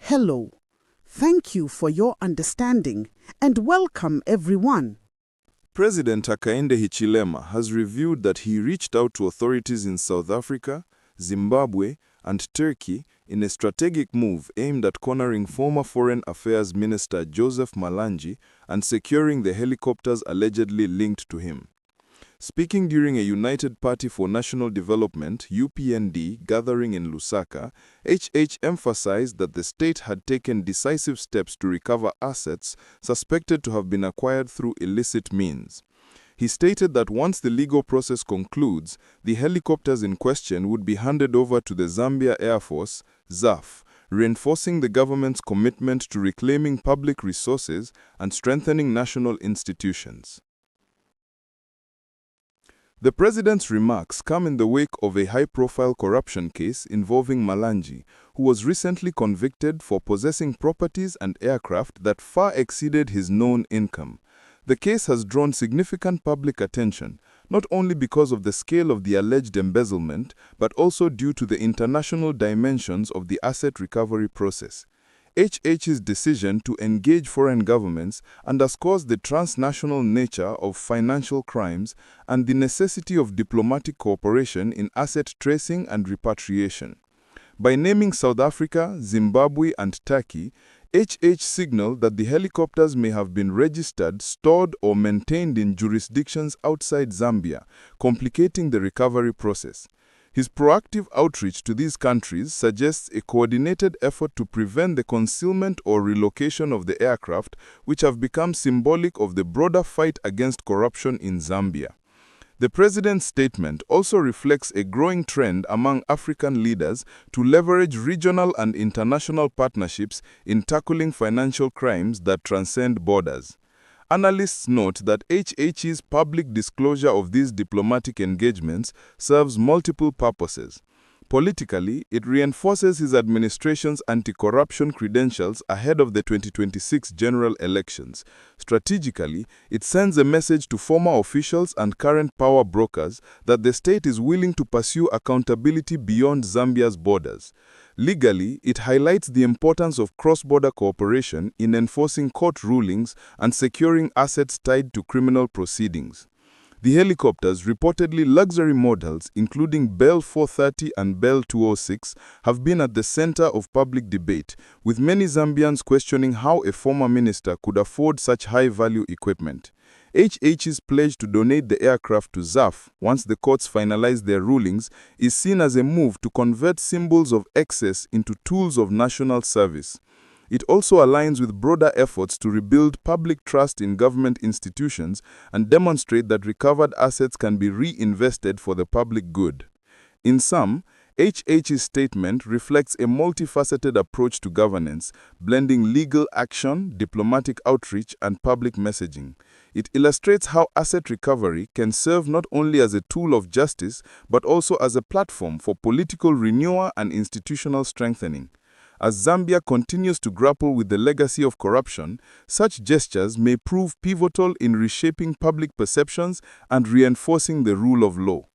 Hello. Thank you for your understanding and welcome everyone. President Hakainde Hichilema has revealed that he reached out to authorities in South Africa, Zimbabwe, and Turkey in a strategic move aimed at cornering former Foreign Affairs Minister Joseph Malanji and securing the helicopters allegedly linked to him. Speaking during a United Party for National Development (UPND) gathering in Lusaka, HH emphasized that the state had taken decisive steps to recover assets suspected to have been acquired through illicit means. He stated that once the legal process concludes, the helicopters in question would be handed over to the Zambia Air Force, ZAF, reinforcing the government's commitment to reclaiming public resources and strengthening national institutions. The president's remarks come in the wake of a high-profile corruption case involving Malanji, who was recently convicted for possessing properties and aircraft that far exceeded his known income. The case has drawn significant public attention, not only because of the scale of the alleged embezzlement, but also due to the international dimensions of the asset recovery process. HH's decision to engage foreign governments underscores the transnational nature of financial crimes and the necessity of diplomatic cooperation in asset tracing and repatriation. By naming South Africa, Zimbabwe, and Turkey, HH signaled that the helicopters may have been registered, stored, or maintained in jurisdictions outside Zambia, complicating the recovery process. His proactive outreach to these countries suggests a coordinated effort to prevent the concealment or relocation of the aircraft, which have become symbolic of the broader fight against corruption in Zambia. The president's statement also reflects a growing trend among African leaders to leverage regional and international partnerships in tackling financial crimes that transcend borders. Analysts note that HH's public disclosure of these diplomatic engagements serves multiple purposes. Politically, it reinforces his administration's anti-corruption credentials ahead of the 2026 general elections. Strategically, it sends a message to former officials and current power brokers that the state is willing to pursue accountability beyond Zambia's borders. Legally, it highlights the importance of cross-border cooperation in enforcing court rulings and securing assets tied to criminal proceedings. The helicopters, reportedly luxury models, including Bell 430 and Bell 206, have been at the center of public debate, with many Zambians questioning how a former minister could afford such high-value equipment. HH's pledge to donate the aircraft to ZAF once the courts finalize their rulings is seen as a move to convert symbols of excess into tools of national service. It also aligns with broader efforts to rebuild public trust in government institutions and demonstrate that recovered assets can be reinvested for the public good. In sum, HH's statement reflects a multifaceted approach to governance, blending legal action, diplomatic outreach, and public messaging. It illustrates how asset recovery can serve not only as a tool of justice, but also as a platform for political renewal and institutional strengthening. As Zambia continues to grapple with the legacy of corruption, such gestures may prove pivotal in reshaping public perceptions and reinforcing the rule of law.